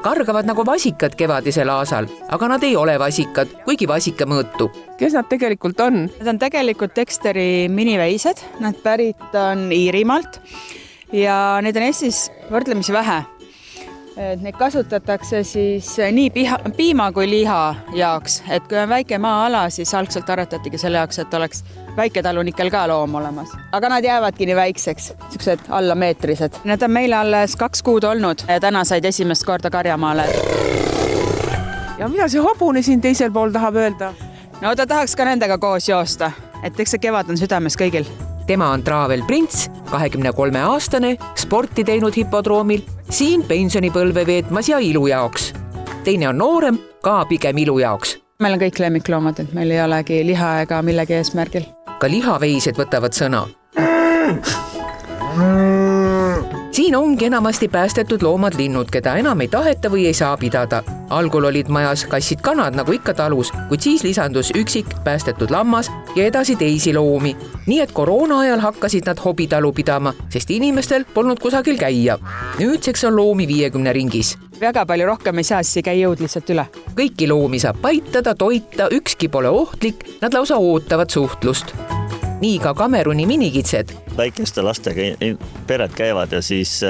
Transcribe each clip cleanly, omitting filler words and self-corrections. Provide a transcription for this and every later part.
kargavad nagu vasikad kevadisel aasal, aga nad ei ole vasikad, kuigi vasika mõõtu. Kes nad tegelikult on? Nad on tegelikult Dexteri miniveised, nad pärit on Iirimaalt ja neid on Eestis võrdlemisi vähe. Neid kasutatakse siis nii piima kui liha jaoks, et kui on väike maa-ala, siis algselt aretatigi selle jaoks, et oleks väiketalunikel ka loom olemas. Aga nad jäävadki nii väikseks, siuksed alla meetrised. Need on meile alles 2 kuud olnud ja täna said esimest korda karjamaale. Ja mida see hobune siin teisel pool tahab öelda? No ta tahaks ka nendega koos joosta, et eks see kevad on südames kõigil. Tema on Travel Prints, 23-aastane, sporti teinud hipodroomil, siin pensionipõlve veetmas ja ilu jaoks. Teine on noorem, ka pigem ilu jaoks. Meil on kõik lemmikloomad, et meil ei olegi liha ega millegi eesmärgil. Ka lihaveised võtavad sõna. Siin ongi enamasti päästetud loomad linnud, keda enam ei taheta või ei saa pidada. Algul olid majas kassid-kanad nagu ikka talus, kuid siis lisandus üksik päästetud lammas ja edasi teisi loomi. Nii et koroona ajal hakkasid nad hobitalu pidama, sest inimestel polnud kusagil käia. Nüüdseks on loomi 50 ringis. Väga palju rohkem ei saa, siis ei käi jõud lihtsalt üle. Kõiki loomi saab paitada, toita, ükski pole ohtlik, nad lausa ootavad suhtlust. Nii ka Kameruni minikitsed. Väikeste lastega pered käivad ja siis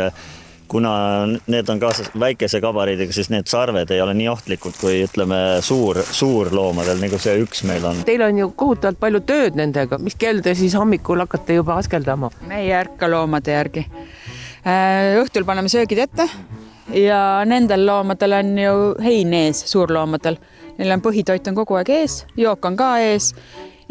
kuna need on kaasas väikese kabariidega, siis need sarved ei ole nii ohtlikud kui ütleme suur loomadel, nagu see üks meil on. Teil on ju kohutavalt palju tööd nendega. Mis kell te siis hommikul hakkate juba askeldama? Me ei ärka loomade järgi. Õhtul paneme söögid ette ja nendel loomadel on ju hein ees, suurloomadel. Neil on põhitoit on kogu aeg ees, jook on ka ees.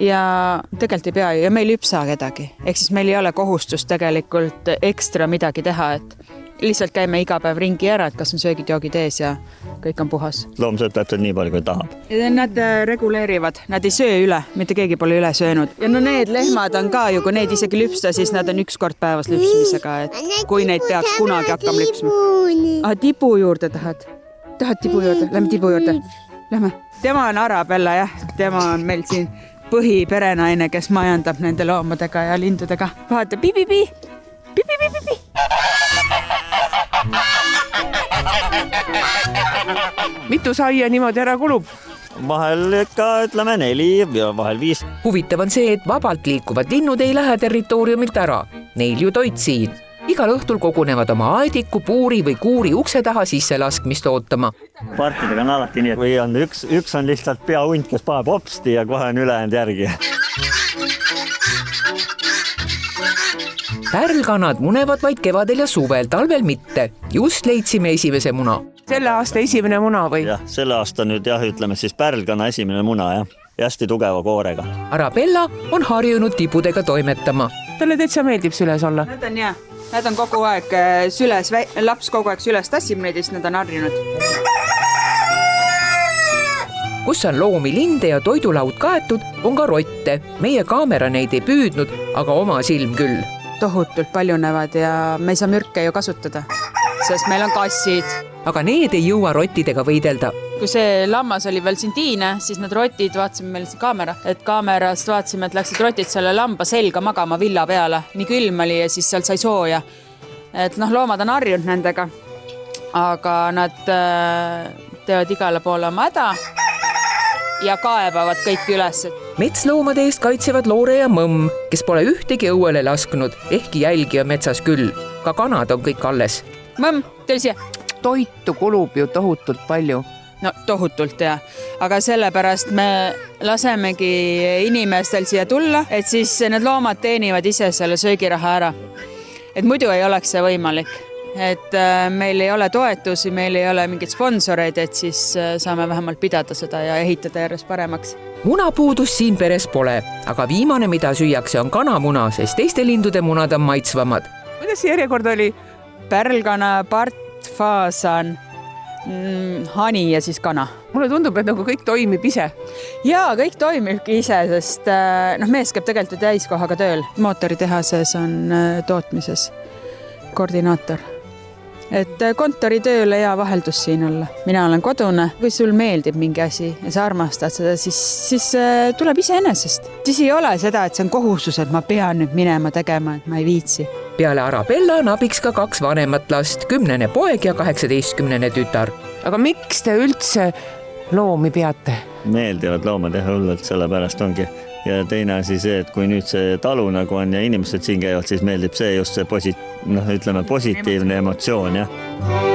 Ja tegelikult ei pea ja meil ei lüpsa kedagi. Ehk siis meil ei ole kohustust tegelikult ekstra midagi teha, et lihtsalt käime iga päev ringi ära, et kas on söögid, joogid ees ja kõik on puhas. Loom sööb täpselt nii palju, kui tahab. Nad reguleerivad, nad ei söö üle, mitte keegi pole üle söönud. Ja no need lehmad on ka ju, kui neid isegi lüpsta, siis nad on 1 kord päevas lüpsmisega, et kui neid peaks kunagi hakkama lüpsma. Tibu juurde tahad? Tahad tibu juurde? Lähme tibu juurde. Lähme. Tema on Arabella, jah. Tema on meil siin põhiperenaine, kes majandab nende loomadega ja lindudega. Vaata, pipipi, pipipipipi. Mitu saia niimoodi ära kulub? Vahel ikka ütleme 4 ja vahel 5. Huvitav on see, et vabalt liikuvad linnud ei lähe territooriumilt ära. Neil ju toit siin. Igal õhtul kogunevad oma aediku, puuri või kuuri ukse taha sisse laskmist ootama. Partidega on alati nii, et või on üks on lihtsalt peahunt, kes paneb hopsti ja kohe on ülejäänud järgi. Pärlkanad munevad vaid kevadel ja suvel, talvel mitte. Just leidsime esimese muna. Selle aasta esimene muna või? Jah, selle aasta nüüd ütleme siis pärlkana esimene muna ja hästi tugeva koorega. Arabella on harjunud tibudega toimetama. Talle täitsa meeldib süles olla. Nad on jah. Nad on kogu aeg süles, laps kogu aeg süles tassib neid ja siis nad on harjunud. Kus on loomi linde ja toidulaud kaetud, on ka rotte. Meie kaamera neid ei püüdnud, aga oma silm küll. Tohutult paljunevad ja me ei saa mürke ju kasutada, sest meil on kassid. Aga need ei jõua rottidega võidelda. Kui see lammas oli veel siin tiine, siis need rotid, vaatasime meil see kaamera, et kaamerast vaatasime, et läksid rotid selle lamba selga magama villa peale. Nii külm oli ja siis sealt sai sooja. Et loomad on harjunud nendega, aga nad teevad igale poole oma häda ja kaebavad kõik üles. Metsloomade eest kaitsevad Loore ja Mõmm, kes pole ühtegi õuele lasknud, ehkki jälgi on metsas küll. Ka kanad on kõik alles. Mõmm, teil siia. Toitu kulub ju tohutult palju. No tohutult jah, aga sellepärast me lasemegi inimestel siia tulla, et siis need loomad teenivad ise selle söögiraha ära. Et muidu ei oleks see võimalik, et meil ei ole toetusi, meil ei ole mingeid sponsoreid, et siis saame vähemalt pidada seda ja ehitada järjest paremaks. Munapuudus siin peres pole, aga viimane, mida süüakse, on kanamuna, sest teiste lindude munad on maitsvamad. Kuidas see järjekord oli? Pärlkana, part, faasan, hani ja siis kana. Mulle tundub, et nagu kõik toimib ise. Jaa, kõik toimibki ise, sest mees käib tegelikult täiskohaga tööl. Mootoritehases on tootmises koordinaator. Et kontoritööle ja vaheldus siin olla. Mina olen kodune. Kui sul meeldib mingi asi ja sa armastad seda, siis tuleb iseenesest. Siis ei ole seda, et see on kohustus, et ma pean nüüd minema tegema, et ma ei viitsi. peale Arabella on abiks ka 2 vanemat last, 10 poeg ja 18 tütar. aga miks te üldse loomi peate? Meeldivad loomad jah hullult, sellepärast ongi. Ja teine asi see, et kui nüüd see talu nagu on ja inimesed siin käivad, siis meeldib see just see positiivne emotsioon jah.